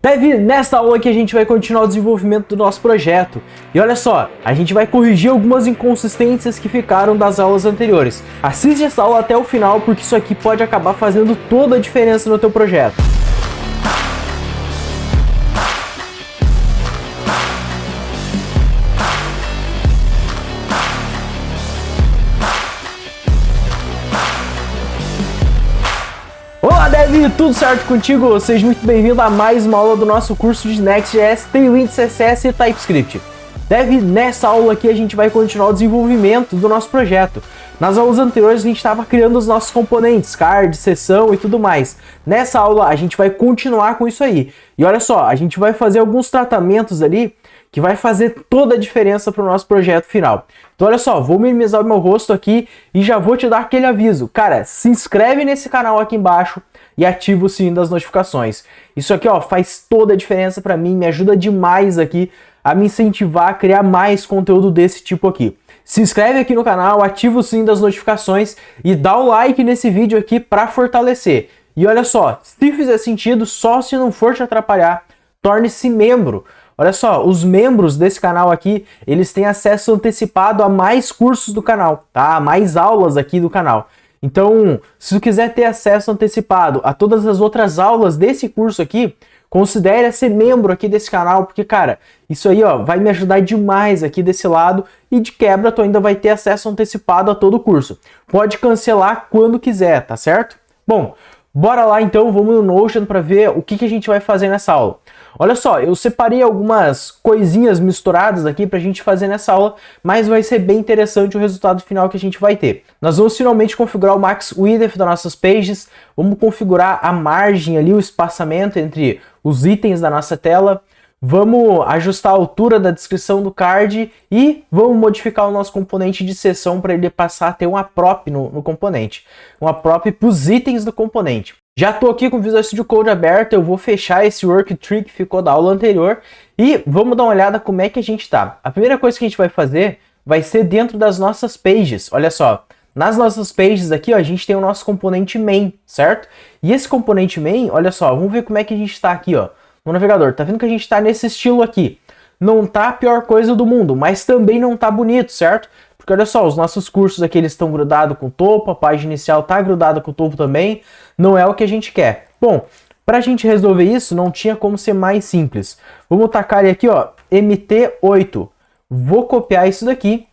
Dev, nesta aula aqui a gente vai continuar o desenvolvimento do nosso projeto. E olha só, a gente vai corrigir algumas inconsistências que ficaram das aulas anteriores. Assiste essa aula até o final, porque isso aqui pode acabar fazendo toda a diferença no teu projeto. Olá Dev, tudo certo contigo? Seja muito bem-vindo a mais uma aula do nosso curso de Next.js, Tailwind, CSS e TypeScript. Dev, nessa aula aqui a gente vai continuar o desenvolvimento do nosso projeto. Nas aulas anteriores a gente estava criando os nossos componentes, card, seção e tudo mais. Nessa aula a gente vai continuar com isso aí. E olha só, a gente vai fazer alguns tratamentos ali que vai fazer toda a diferença para o nosso projeto final. Então olha só, vou minimizar o meu rosto aqui e já vou te dar aquele aviso. Cara, se inscreve nesse canal aqui embaixo e ativa o sininho das notificações. Isso aqui ó, faz toda a diferença para mim, me ajuda demais aqui a me incentivar a criar mais conteúdo desse tipo aqui. Se inscreve aqui no canal, ativa o sininho das notificações e dá o like nesse vídeo aqui para fortalecer. E olha só, se fizer sentido, só se não for te atrapalhar, torne-se membro. Olha só, os membros desse canal aqui, eles têm acesso antecipado a mais cursos do canal, tá? A mais aulas aqui do canal. Então, se tu quiser ter acesso antecipado a todas as outras aulas desse curso aqui, considere ser membro aqui desse canal, porque, cara, isso aí, ó, vai me ajudar demais aqui desse lado e de quebra tu ainda vai ter acesso antecipado a todo o curso. Pode cancelar quando quiser, tá certo? Bom, bora lá então, vamos no Notion para ver o que a gente vai fazer nessa aula. Olha só, eu separei algumas coisinhas misturadas aqui pra gente fazer nessa aula, mas vai ser bem interessante o resultado final que a gente vai ter. Nós vamos finalmente configurar o max width das nossas pages, vamos configurar a margem ali, o espaçamento entre os itens da nossa tela, vamos ajustar a altura da descrição do card e vamos modificar o nosso componente de seção para ele passar a ter uma prop no componente, uma prop para os itens do componente. Já estou aqui com o Visual Studio Code aberto, eu vou fechar esse worktree que ficou da aula anterior e vamos dar uma olhada como é que a gente está. A primeira coisa que a gente vai fazer vai ser dentro das nossas pages. Olha só, nas nossas pages aqui ó, a gente tem o nosso componente main, certo? E esse componente main, olha só, vamos ver como é que a gente está aqui ó, no navegador. Tá vendo que a gente está nesse estilo aqui? Não tá a pior coisa do mundo, mas também não tá bonito, certo? Porque olha só, os nossos cursos aqui eles estão grudados com o topo, a página inicial tá grudada com o topo também, não é o que a gente quer. Bom, para a gente resolver isso, não tinha como ser mais simples. Vamos tacar aqui, ó, MT8. Vou copiar isso daqui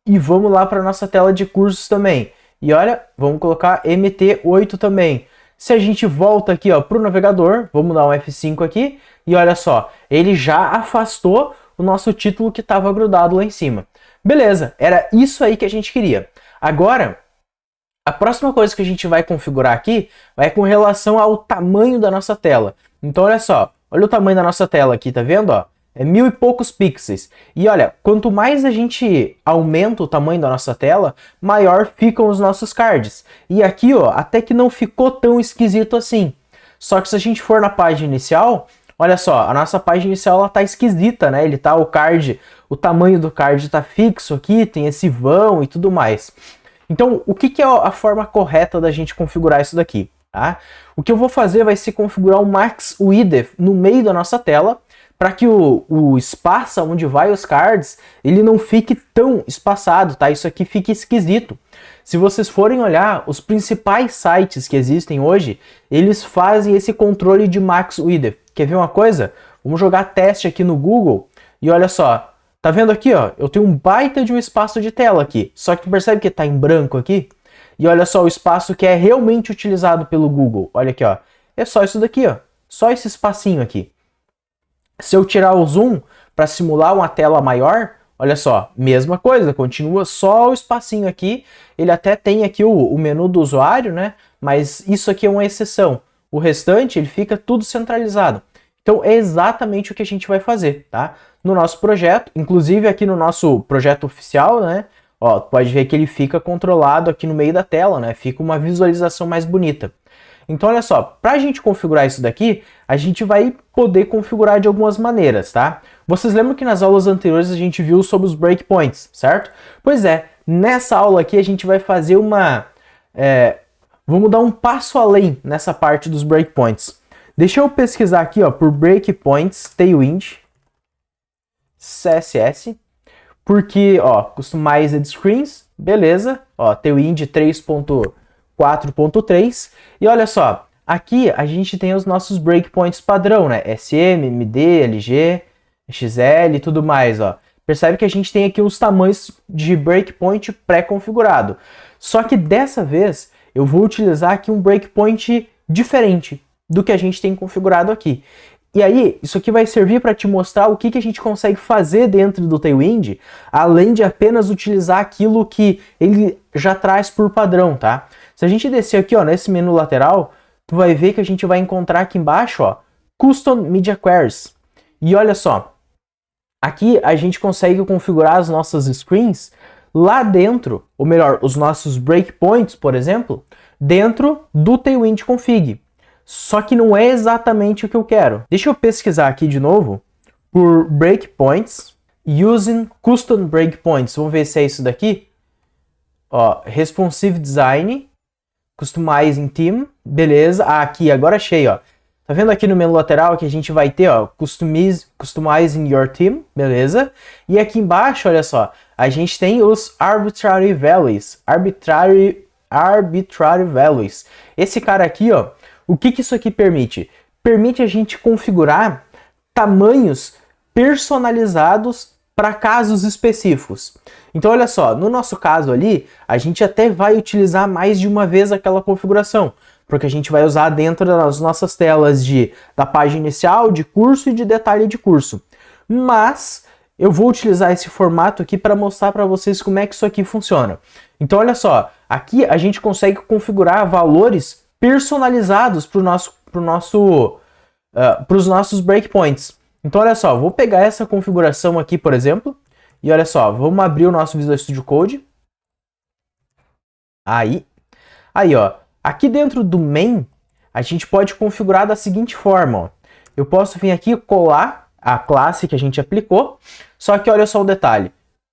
e vamos lá para nossa tela de cursos também. E olha, vamos colocar MT8 também. Se a gente volta aqui ó, para o navegador, vamos dar um F5 aqui, e olha só, ele já afastou o nosso título que estava grudado lá em cima. Beleza, era isso aí que a gente queria. Agora, a próxima coisa que a gente vai configurar aqui vai com relação ao tamanho da nossa tela. Então olha só, olha o tamanho da nossa tela aqui, tá vendo? Ó? É 1000 e poucos pixels. E olha, quanto mais a gente aumenta o tamanho da nossa tela, maior ficam os nossos cards. E aqui, ó, até que não ficou tão esquisito assim. Só que se a gente for na página inicial, olha só, a nossa página inicial ela tá esquisita, né? Ele tá o card, o tamanho do card tá fixo aqui, tem esse vão e tudo mais. Então, o que é a forma correta da gente configurar isso daqui, tá? O que eu vou fazer vai ser configurar o max width no meio da nossa tela, para que o espaço onde vai os cards, ele não fique tão espaçado, tá? Isso aqui fica esquisito. Se vocês forem olhar, os principais sites que existem hoje, eles fazem esse controle de max width. Quer ver uma coisa? Vamos jogar teste aqui no Google e olha só. Tá vendo aqui, ó? Eu tenho um baita de um espaço de tela aqui. Só que tu percebe que tá em branco aqui? E olha só o espaço que é realmente utilizado pelo Google. Olha aqui, ó. É só isso daqui, ó. Só esse espacinho aqui. Se eu tirar o zoom para simular uma tela maior, olha só, mesma coisa, continua só o espacinho aqui. Ele até tem aqui o menu do usuário, né? Mas isso aqui é uma exceção. O restante, ele fica tudo centralizado. Então é exatamente o que a gente vai fazer, tá? No nosso projeto, inclusive aqui no nosso projeto oficial, né? Ó, pode ver que ele fica controlado aqui no meio da tela, né? Fica uma visualização mais bonita. Então, olha só, para a gente configurar isso daqui, a gente vai poder configurar de algumas maneiras, tá? Vocês lembram que nas aulas anteriores a gente viu sobre os breakpoints, certo? Pois é, nessa aula aqui a gente vai fazer vamos dar um passo além nessa parte dos breakpoints. Deixa eu pesquisar aqui, ó, por breakpoints Tailwind CSS, porque, ó, Customized Screens, beleza, ó, Tailwind 3.4.3, e olha só, aqui a gente tem os nossos breakpoints padrão, né, SM, MD, LG, XL e tudo mais, ó. Percebe que a gente tem aqui os tamanhos de breakpoint pré-configurado. Só que dessa vez eu vou utilizar aqui um breakpoint diferente do que a gente tem configurado aqui. E aí, isso aqui vai servir para te mostrar o que a gente consegue fazer dentro do Tailwind, além de apenas utilizar aquilo que ele já traz por padrão, tá? Se a gente descer aqui, ó, nesse menu lateral, tu vai ver que a gente vai encontrar aqui embaixo, ó, Custom Media Queries. E olha só, aqui a gente consegue configurar as nossas screens lá dentro, ou melhor, os nossos breakpoints, por exemplo, dentro do Tailwind Config. Só que não é exatamente o que eu quero. Deixa eu pesquisar aqui de novo por breakpoints, using custom breakpoints. Vamos ver se é isso daqui. Ó, responsive design, customizing theme, beleza. Ah, aqui, agora achei, ó. Tá vendo aqui no menu lateral que a gente vai ter, ó, customizing your theme, beleza? E aqui embaixo, olha só, a gente tem os arbitrary values, arbitrary values. Esse cara aqui, ó, o que isso aqui permite? Permite a gente configurar tamanhos personalizados para casos específicos. Então, olha só, no nosso caso ali, a gente até vai utilizar mais de uma vez aquela configuração, porque a gente vai usar dentro das nossas telas da página inicial, de curso e de detalhe de curso. Mas eu vou utilizar esse formato aqui para mostrar para vocês como é que isso aqui funciona. Então, olha só, aqui a gente consegue configurar valores personalizados para os nossos breakpoints. Então, olha só, vou pegar essa configuração aqui, por exemplo, e olha só, vamos abrir o nosso Visual Studio Code. Aí, ó, aqui dentro do main, a gente pode configurar da seguinte forma, ó. Eu posso vir aqui colar a classe que a gente aplicou, só que olha só o detalhe.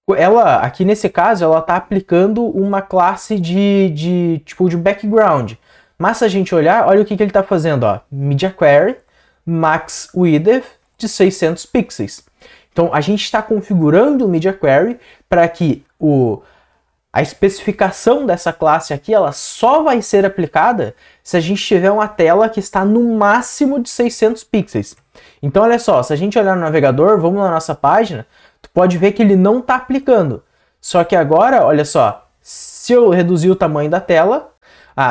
Ela, aqui nesse caso, ela está aplicando uma classe de background. Mas se a gente olhar, olha o que ele está fazendo, ó. Media Query, Max Width de 600 pixels. Então, a gente está configurando o Media Query para que a especificação dessa classe aqui, ela só vai ser aplicada se a gente tiver uma tela que está no máximo de 600 pixels. Então, olha só, se a gente olhar no navegador, vamos na nossa página, tu pode ver que ele não está aplicando. Só que agora, olha só, se eu reduzir o tamanho da tela,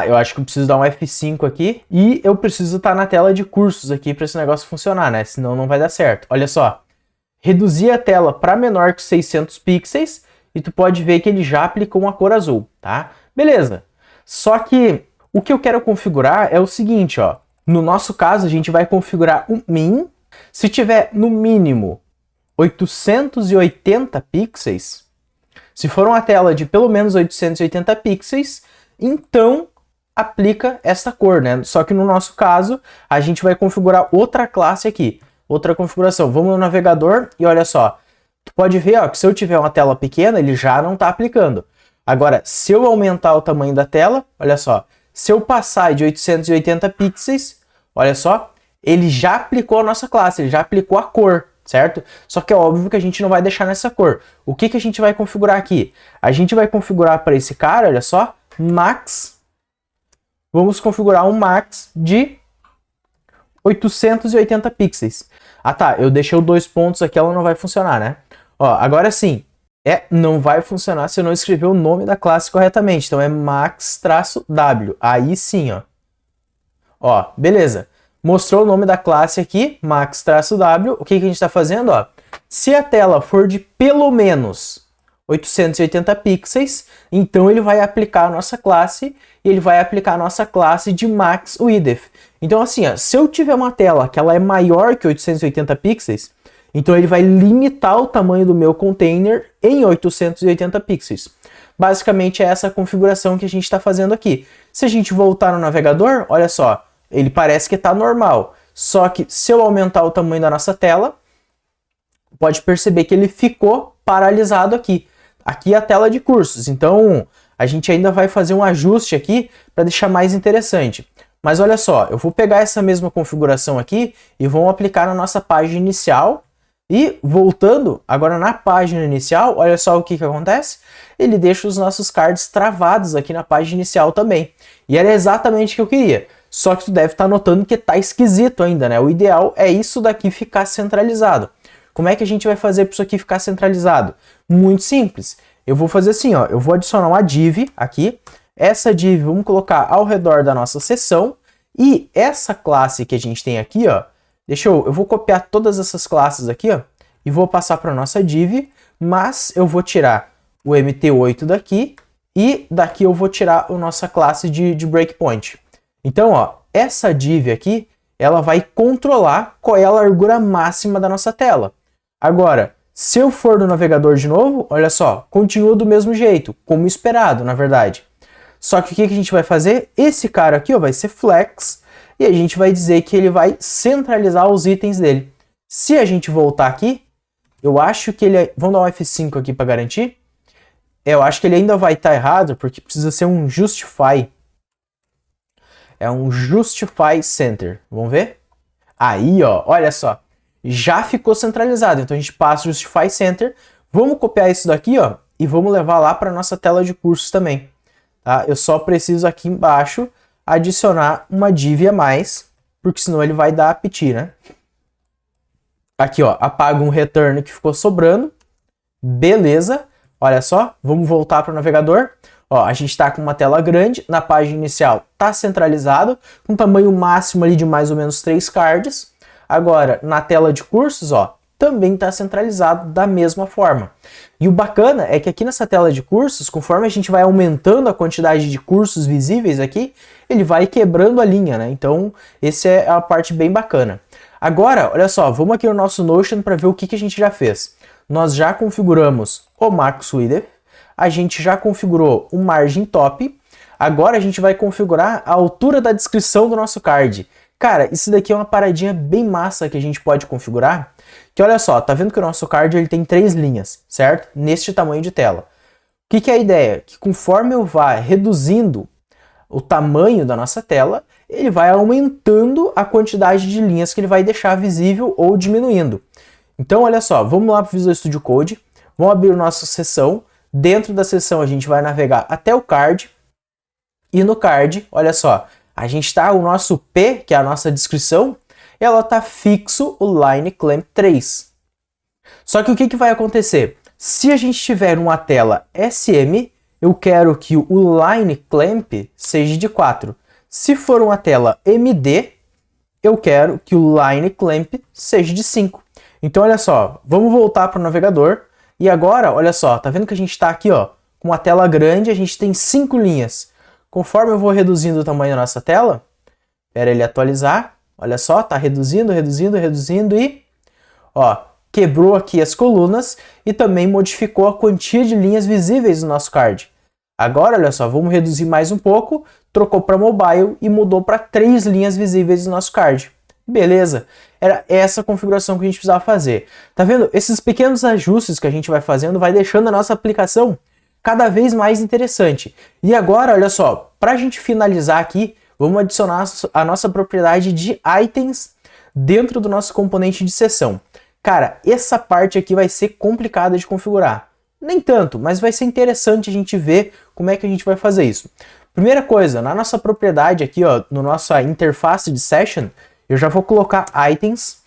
eu acho que eu preciso dar um F5 aqui e eu preciso estar na tela de cursos aqui para esse negócio funcionar, né? Senão não vai dar certo. Olha só, reduzir a tela para menor que 600 pixels e tu pode ver que ele já aplicou uma cor azul, tá? Beleza. Só que o que eu quero configurar é o seguinte, ó. No nosso caso, a gente vai configurar o min. Se tiver no mínimo 880 pixels, se for uma tela de pelo menos 880 pixels, então aplica essa cor, né? Só que no nosso caso, a gente vai configurar outra classe aqui, outra configuração. Vamos no navegador e olha só, tu pode ver, ó, que se eu tiver uma tela pequena, ele já não está aplicando. Agora, se eu aumentar o tamanho da tela, olha só, se eu passar de 880 pixels, olha só, ele já aplicou a nossa classe, ele já aplicou a cor, certo? Só que é óbvio que a gente não vai deixar nessa cor. O que a gente vai configurar aqui? A gente vai configurar para esse cara, olha só, max. Vamos configurar um max de 880 pixels. Ah tá, eu deixei o 2 pontos aqui, ela não vai funcionar, né? Ó, agora sim, não vai funcionar se eu não escrever o nome da classe corretamente. Então é max-w. Aí sim, ó. Ó, beleza. Mostrou o nome da classe aqui, max-w. O que a gente está fazendo, ó? Se a tela for de pelo menos 880 pixels, então ele vai aplicar a nossa classe e ele vai aplicar a nossa classe de Max Width. Então assim, ó, se eu tiver uma tela que ela é maior que 880 pixels, então ele vai limitar o tamanho do meu container em 880 pixels. Basicamente é essa configuração que a gente está fazendo aqui. Se a gente voltar no navegador, olha só, ele parece que está normal. Só que se eu aumentar o tamanho da nossa tela, pode perceber que ele ficou paralisado aqui. Aqui é a tela de cursos, então a gente ainda vai fazer um ajuste aqui para deixar mais interessante. Mas olha só, eu vou pegar essa mesma configuração aqui e vou aplicar na nossa página inicial. E voltando agora na página inicial, olha só o que acontece. Ele deixa os nossos cards travados aqui na página inicial também. E era exatamente o que eu queria. Só que tu deve estar notando que tá esquisito ainda, né? O ideal é isso daqui ficar centralizado. Como é que a gente vai fazer para isso aqui ficar centralizado? Muito simples. Eu vou fazer assim, ó. Eu vou adicionar uma div aqui. Essa div vamos colocar ao redor da nossa seção. E essa classe que a gente tem aqui, ó. Eu vou copiar todas essas classes aqui, ó. E vou passar para nossa div. Mas eu vou tirar o MT8 daqui. E daqui eu vou tirar a nossa classe de breakpoint. Então, ó, essa div aqui, ela vai controlar qual é a largura máxima da nossa tela. Agora, se eu for no navegador de novo, olha só, continua do mesmo jeito, como esperado, na verdade. Só que o que a gente vai fazer? Esse cara aqui, ó, vai ser flex, e a gente vai dizer que ele vai centralizar os itens dele. Se a gente voltar aqui, eu acho que ele... Vamos dar um F5 aqui para garantir. Eu acho que ele ainda vai estar errado, porque precisa ser um justify. É um justify center. Vamos ver? Aí, ó, olha só. Já ficou centralizado. Então a gente passa o justify center. Vamos copiar isso daqui, ó, e vamos levar lá para nossa tela de cursos também. Tá? Eu só preciso aqui embaixo adicionar uma div a mais, porque senão ele vai dar apt, né? Aqui, ó, apaga um return que ficou sobrando. Beleza. Olha só, vamos voltar para o navegador. Ó, a gente está com uma tela grande, na página inicial está centralizado, com tamanho máximo ali de mais ou menos 3 cards. Agora, na tela de cursos, ó, também está centralizado da mesma forma. E o bacana é que aqui nessa tela de cursos, conforme a gente vai aumentando a quantidade de cursos visíveis aqui, ele vai quebrando a linha, né? Então, essa é a parte bem bacana. Agora, olha só, vamos aqui no nosso Notion para ver o que a gente já fez. Nós já configuramos o Max Width, a gente já configurou o Margin Top, agora a gente vai configurar a altura da descrição do nosso card. Cara, isso daqui é uma paradinha bem massa que a gente pode configurar, que olha só, tá vendo que o nosso card ele tem 3 linhas, certo? Neste tamanho de tela. O que é a ideia? Que conforme eu vá reduzindo o tamanho da nossa tela, ele vai aumentando a quantidade de linhas que ele vai deixar visível ou diminuindo. Então, olha só, vamos lá para o Visual Studio Code, vamos abrir a nossa seção. Dentro da seção a gente vai navegar até o card. E no card, olha só, a gente está, o nosso P, que é a nossa descrição, ela está fixo o Line Clamp 3. Só que o que vai acontecer? Se a gente tiver uma tela SM, eu quero que o Line Clamp seja de 4. Se for uma tela MD, eu quero que o Line Clamp seja de 5. Então, olha só, vamos voltar para o navegador. E agora, olha só, tá vendo que a gente está aqui, ó, com uma tela grande, a gente tem 5 linhas. Conforme eu vou reduzindo o tamanho da nossa tela, espera ele atualizar, olha só, tá reduzindo, reduzindo, reduzindo e, ó, quebrou aqui as colunas e também modificou a quantia de linhas visíveis do nosso card. Agora, olha só, vamos reduzir mais um pouco, trocou para mobile e mudou para 3 linhas visíveis do nosso card. Beleza, era essa configuração que a gente precisava fazer. Tá vendo? Esses pequenos ajustes que a gente vai fazendo vai deixando a nossa aplicação cada vez mais interessante. E agora, olha só, para a gente finalizar aqui, vamos adicionar a nossa propriedade de items dentro do nosso componente de seção. Cara, essa parte aqui vai ser complicada de configurar. Nem tanto, mas vai ser interessante a gente ver como é que a gente vai fazer isso. Primeira coisa, na nossa propriedade aqui, ó, no nossa interface de session, eu já vou colocar items.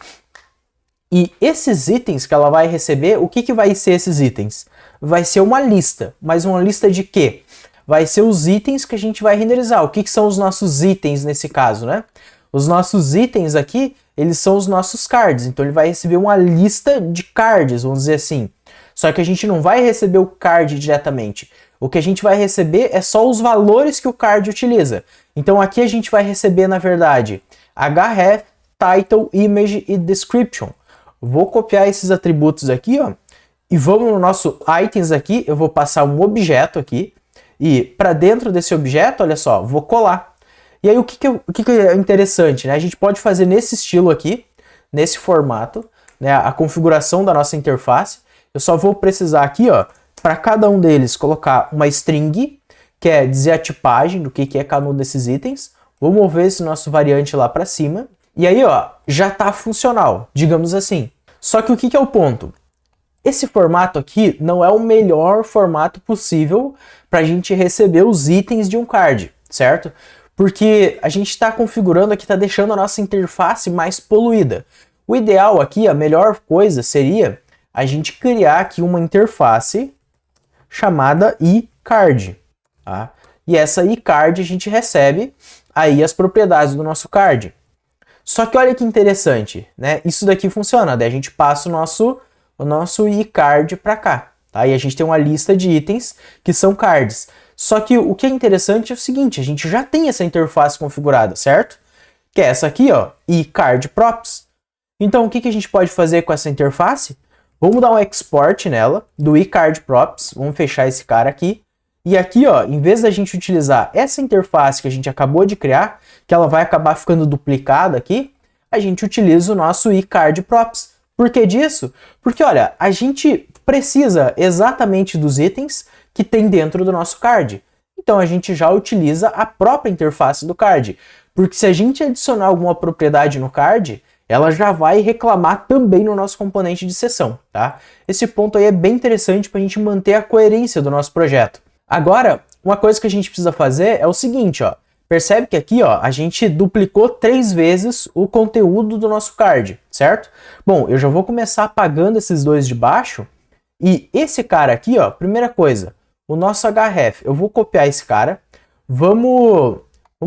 E esses itens que ela vai receber, o que vai ser esses itens? Vai ser uma lista, mas uma lista de quê? Vai ser os itens que a gente vai renderizar. O que são os nossos itens nesse caso, né? Os nossos itens aqui, eles são os nossos cards. Então ele vai receber uma lista de cards, vamos dizer assim. Só que a gente não vai receber o card diretamente. O que a gente vai receber é só os valores que o card utiliza. Então aqui a gente vai receber, na verdade, href, title, image e description. Vou copiar esses atributos aqui, ó, e vamos no nosso items aqui, eu vou passar um objeto aqui, e para dentro desse objeto, olha só, vou colar. E aí o que é interessante, né? A gente pode fazer nesse estilo aqui, nesse formato, né, a configuração da nossa interface. Eu só vou precisar aqui, ó, para cada um deles colocar uma string, que é dizer a tipagem do que é cada um desses itens, vou mover esse nosso variante lá para cima, e aí, ó, já tá funcional, digamos assim. Só que o que é o ponto? Esse formato aqui não é o melhor formato possível para a gente receber os itens de um card, certo? Porque a gente está configurando aqui, está deixando a nossa interface mais poluída. O ideal aqui, a melhor coisa seria a gente criar aqui uma interface chamada iCard, tá? E essa iCard a gente recebe aí as propriedades do nosso card. Só que olha que interessante, né? Isso daqui funciona, daí a gente passa o nosso iCard para cá, tá? E a gente tem uma lista de itens que são cards. Só que o que é interessante é o seguinte, a gente já tem essa interface configurada, certo? Que é essa aqui, ó, iCard Props. Então o que a gente pode fazer com essa interface? Vamos dar um export nela, do iCard Props, vamos fechar esse cara aqui. E aqui, ó, em vez da gente utilizar essa interface que a gente acabou de criar, que ela vai acabar ficando duplicada aqui, a gente utiliza o nosso iCard Props. Por que disso? Porque, olha, a gente precisa exatamente dos itens que tem dentro do nosso card. Então a gente já utiliza a própria interface do card. Porque se a gente adicionar alguma propriedade no card, ela já vai reclamar também no nosso componente de sessão, tá? Esse ponto aí é bem interessante para a gente manter a coerência do nosso projeto. Agora, uma coisa que a gente precisa fazer é o seguinte, ó. Percebe que aqui, ó, a gente duplicou 3 vezes o conteúdo do nosso card, certo? Bom, eu já vou começar apagando esses dois de baixo. E esse cara aqui, ó, primeira coisa, o nosso href, eu vou copiar esse cara. Vamos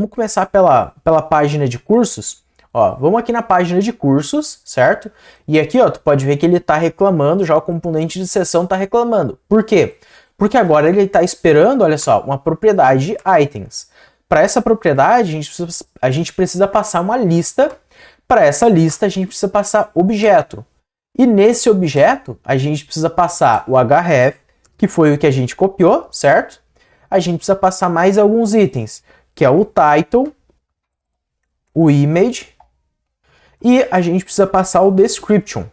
começar pela página de cursos. Ó, vamos aqui na página de cursos, certo? E aqui, ó, tu pode ver que ele tá reclamando, já o componente de sessão tá reclamando. Por quê? Porque agora ele está esperando, olha só, uma propriedade items. Para essa propriedade, a gente precisa passar uma lista. Para essa lista, a gente precisa passar objeto. E nesse objeto, a gente precisa passar o href, que foi o que a gente copiou, certo? A gente precisa passar mais alguns itens, que é o title, o image, e a gente precisa passar o description.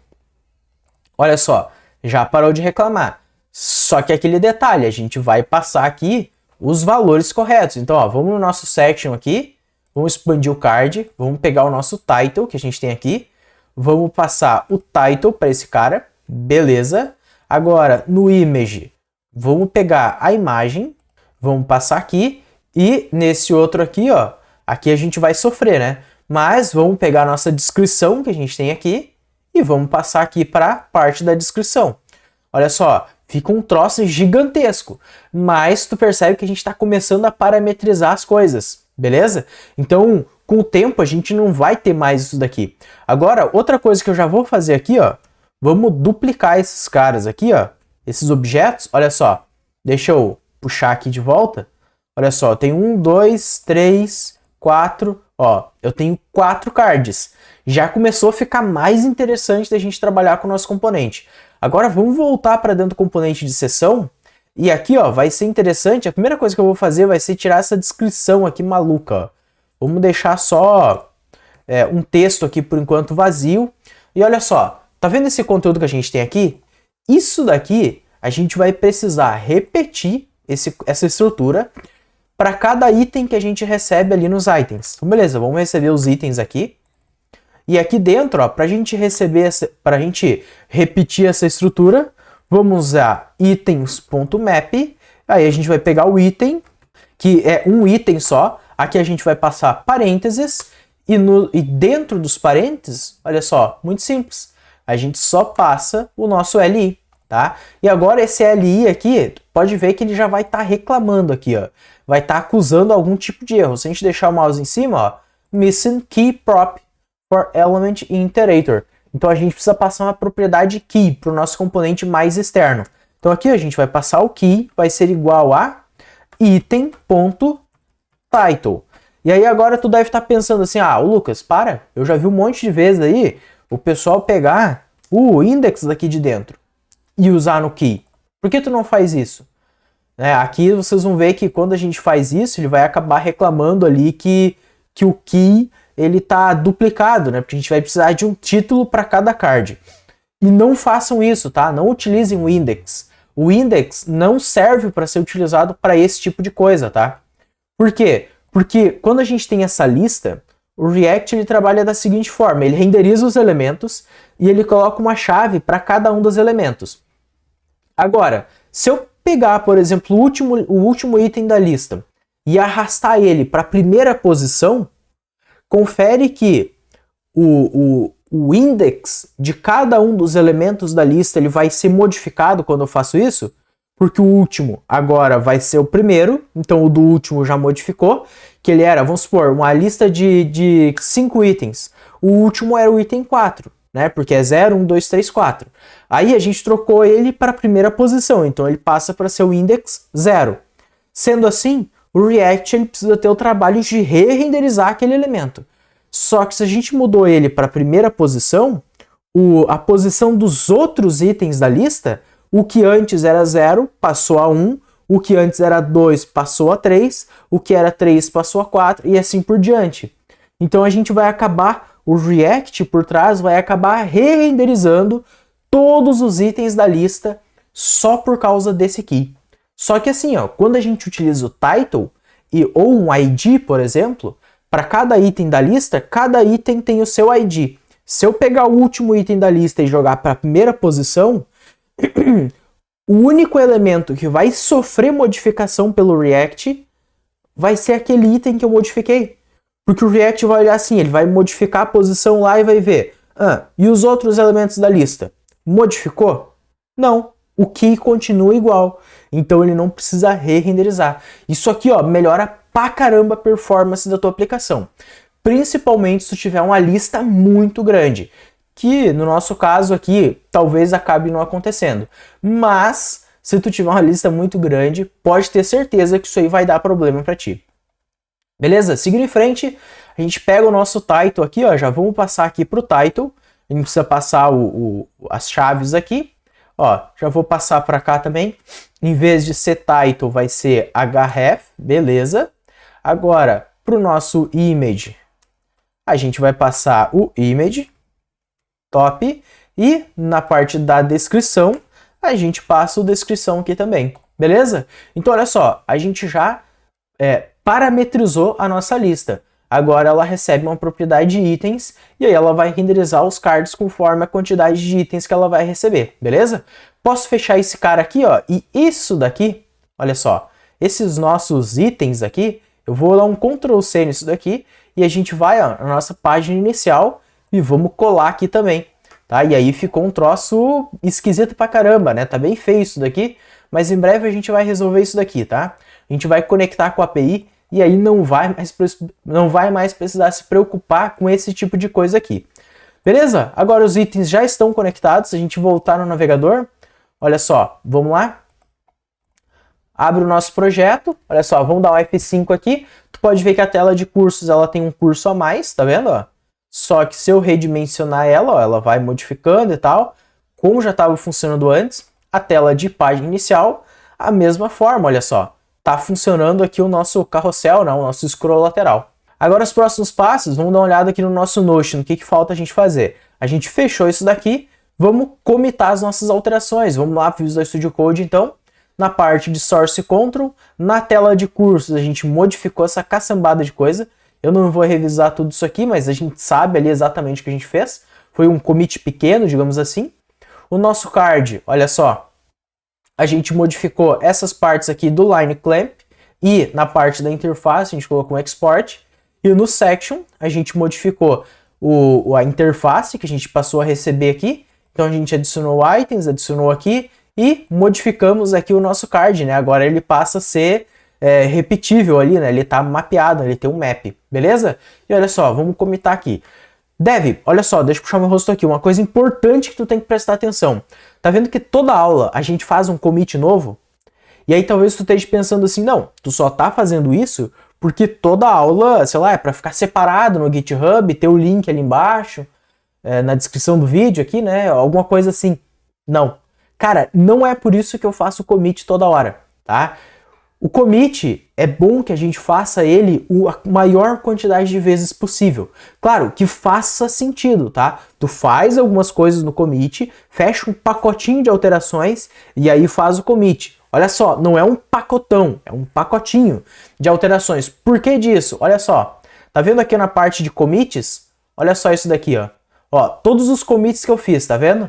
Olha só, já parou de reclamar. Só que aquele detalhe, a gente vai passar aqui os valores corretos. Então, ó, vamos no nosso section aqui, vamos expandir o card, vamos pegar o nosso title que a gente tem aqui, vamos passar o title para esse cara, beleza. Agora, no image, vamos pegar a imagem, vamos passar aqui, e nesse outro aqui, ó, aqui a gente vai sofrer, né? Mas vamos pegar a nossa descrição que a gente tem aqui, e vamos passar aqui para a parte da descrição. Olha só, fica um troço gigantesco, mas tu percebe que a gente está começando a parametrizar as coisas, beleza? Então, com o tempo, a gente não vai ter mais isso daqui. Agora, outra coisa que eu já vou fazer aqui, ó, vamos duplicar esses caras aqui, ó, esses objetos, olha só, deixa eu puxar aqui de volta, olha só, eu tenho 1, 2, 3, 4, ó, eu tenho 4 cards. Já começou a ficar mais interessante da gente trabalhar com o nosso componente. Agora vamos voltar para dentro do componente de sessão. E aqui, ó, vai ser interessante. A primeira coisa que eu vou fazer vai ser tirar essa descrição aqui maluca, ó. Vamos deixar só um texto aqui por enquanto vazio. E olha só, tá vendo esse conteúdo que a gente tem aqui? Isso daqui a gente vai precisar repetir essa estrutura para cada item que a gente recebe ali nos itens. Então, beleza, vamos receber os itens aqui. E aqui dentro, ó, para a gente repetir essa estrutura, vamos usar itens.map. Aí a gente vai pegar o item, que é um item só. Aqui a gente vai passar parênteses. E dentro dos parênteses, olha só, muito simples. A gente só passa o nosso LI, tá? E agora esse LI aqui, pode ver que ele já vai estar reclamando aqui, ó. Vai estar acusando algum tipo de erro. Se a gente deixar o mouse em cima, ó, missing key prop for element in iterator. Então a gente precisa passar uma propriedade key para o nosso componente mais externo. Então aqui a gente vai passar o key, vai ser igual a item.title. E aí agora tu deve estar pensando assim, ah, Lucas, para, eu já vi um monte de vezes aí o pessoal pegar o index daqui de dentro e usar no key. Por que tu não faz isso? Aqui vocês vão ver que quando a gente faz isso, ele vai acabar reclamando ali que o key ele tá duplicado, né? Porque a gente vai precisar de um título para cada card. E não façam isso, tá? Não utilizem o index. O index não serve para ser utilizado para esse tipo de coisa, tá? Por quê? Porque quando a gente tem essa lista, o React ele trabalha da seguinte forma, ele renderiza os elementos e ele coloca uma chave para cada um dos elementos. Agora, se eu pegar, por exemplo, o último item da lista e arrastar ele para a primeira posição, confere que o index de cada um dos elementos da lista ele vai ser modificado quando eu faço isso, porque o último agora vai ser o primeiro, então o do último já modificou, que ele era, vamos supor, uma lista de 5 itens. O último era o item 4, né? Porque é 0, 1, 2, 3, 4. Aí a gente trocou ele para a primeira posição, então ele passa para ser o index 0. Sendo assim, o React ele precisa ter o trabalho de re-renderizar aquele elemento. Só que se a gente mudou ele para a primeira posição, a posição dos outros itens da lista, o que antes era 0 passou a 1, o que antes era 2 passou a 3, o que era 3 passou a 4 e assim por diante. Então a gente vai acabar, o React por trás vai acabar re-renderizando todos os itens da lista só por causa desse aqui. Só que assim, ó, quando a gente utiliza o title ou um ID, por exemplo, para cada item da lista, cada item tem o seu ID. Se eu pegar o último item da lista e jogar para a primeira posição, o único elemento que vai sofrer modificação pelo React vai ser aquele item que eu modifiquei. Porque o React vai olhar assim, ele vai modificar a posição lá e vai ver. E os outros elementos da lista? Modificou? Não. O key continua igual. Então ele não precisa re-renderizar. Isso aqui, ó, melhora pra caramba a performance da tua aplicação. Principalmente se tu tiver uma lista muito grande. Que no nosso caso aqui, talvez acabe não acontecendo. Mas, se tu tiver uma lista muito grande, pode ter certeza que isso aí vai dar problema para ti. Beleza? Seguindo em frente, a gente pega o nosso title aqui, ó, já vamos passar aqui pro title. A gente precisa passar as chaves aqui. Ó, já vou passar para cá também. Em vez de ser title, vai ser href, beleza. Agora, pro nosso image, a gente vai passar o image. Top. E na parte da descrição, a gente passa o descrição aqui também, beleza? Então olha só, a gente já parametrizou a nossa lista. Agora ela recebe uma propriedade de itens e aí ela vai renderizar os cards conforme a quantidade de itens que ela vai receber, beleza? Posso fechar esse cara aqui, ó, e isso daqui, olha só, esses nossos itens aqui, eu vou dar um Ctrl C nisso daqui e a gente vai, ó, na nossa página inicial e vamos colar aqui também, tá? E aí ficou um troço esquisito pra caramba, né? Tá bem feio isso daqui, mas em breve a gente vai resolver isso daqui, tá? A gente vai conectar com a API e aí não vai mais precisar se preocupar com esse tipo de coisa aqui. Beleza? Agora os itens já estão conectados, se a gente voltar no navegador, olha só, vamos lá? Abre o nosso projeto, olha só, vamos dar um F5 aqui, tu pode ver que a tela de cursos ela tem um curso a mais, tá vendo? Ó? Só que se eu redimensionar ela, ó, ela vai modificando e tal, como já estava funcionando antes, a tela de página inicial, a mesma forma, olha só, tá funcionando aqui o nosso carrossel, né, o nosso scroll lateral. Agora os próximos passos, vamos dar uma olhada aqui no nosso Notion, o que falta a gente fazer? A gente fechou isso daqui, vamos comitar as nossas alterações, vamos lá para o Visual Studio Code então, na parte de Source Control, na tela de cursos a gente modificou essa caçambada de coisa. Eu não vou revisar tudo isso aqui, mas a gente sabe ali exatamente o que a gente fez. Foi um commit pequeno, digamos assim. O nosso card, olha só, a gente modificou essas partes aqui do line clamp e na parte da interface a gente colocou um export. E no section a gente modificou a interface que a gente passou a receber aqui. Então a gente adicionou items, adicionou aqui e modificamos aqui o nosso card, né? Agora ele passa a ser repetível ali, né? Ele tá mapeado, ele tem um map, beleza? E olha só, vamos comitar aqui. Dev, olha só, deixa eu puxar meu rosto aqui. Uma coisa importante que tu tem que prestar atenção. Tá vendo que toda aula a gente faz um commit novo? E aí talvez tu esteja pensando assim, não, tu só tá fazendo isso porque toda aula, sei lá, é para ficar separado no GitHub, ter o link ali embaixo, na descrição do vídeo aqui, né? Alguma coisa assim. Não. Cara, não é por isso que eu faço commit toda hora, tá? O commit é bom que a gente faça ele a maior quantidade de vezes possível. Claro, que faça sentido, tá? Tu faz algumas coisas no commit, fecha um pacotinho de alterações e aí faz o commit. Olha só, não é um pacotão, é um pacotinho de alterações. Por que disso? Olha só, tá vendo aqui na parte de commits? Olha só isso daqui, ó. Ó, todos os commits que eu fiz, tá vendo?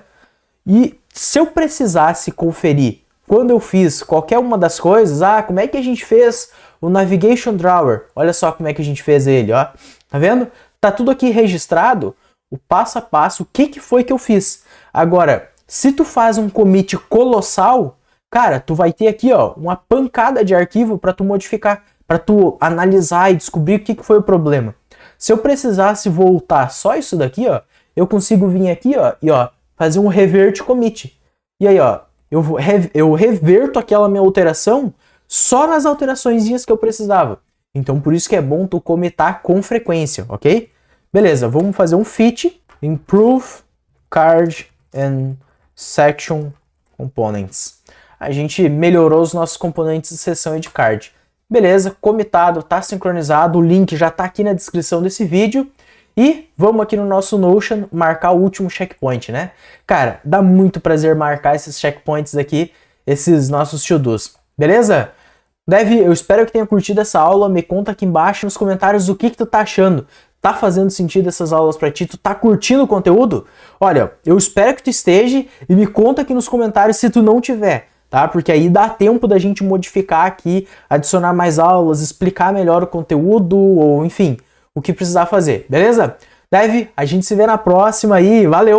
E se eu precisasse conferir quando eu fiz qualquer uma das coisas, como é que a gente fez o Navigation Drawer? Olha só como é que a gente fez ele, ó. Tá vendo? Tá tudo aqui registrado, o passo a passo, o que foi que eu fiz. Agora, se tu faz um commit colossal, cara, tu vai ter aqui, ó, uma pancada de arquivo para tu modificar, para tu analisar e descobrir o que foi o problema. Se eu precisasse voltar só isso daqui, ó, eu consigo vir aqui, ó, e ó, fazer um revert commit. E aí, ó, eu reverto aquela minha alteração só nas alteraçõezinhas que eu precisava. Então, por isso que é bom tu comitar com frequência, ok? Beleza, vamos fazer um fit, improve card and section components. A gente melhorou os nossos componentes de seção e de card. Beleza, comitado, tá sincronizado, o link já tá aqui na descrição desse vídeo. E vamos aqui no nosso Notion marcar o último checkpoint, né? Cara, dá muito prazer marcar esses checkpoints aqui, esses nossos to-dos, beleza? Eu espero que tenha curtido essa aula, me conta aqui embaixo nos comentários o que tu tá achando. Tá fazendo sentido essas aulas pra ti? Tu tá curtindo o conteúdo? Olha, eu espero que tu esteja e me conta aqui nos comentários se tu não tiver, tá? Porque aí dá tempo da gente modificar aqui, adicionar mais aulas, explicar melhor o conteúdo ou enfim, o que precisar fazer, beleza? A gente se vê na próxima aí, valeu!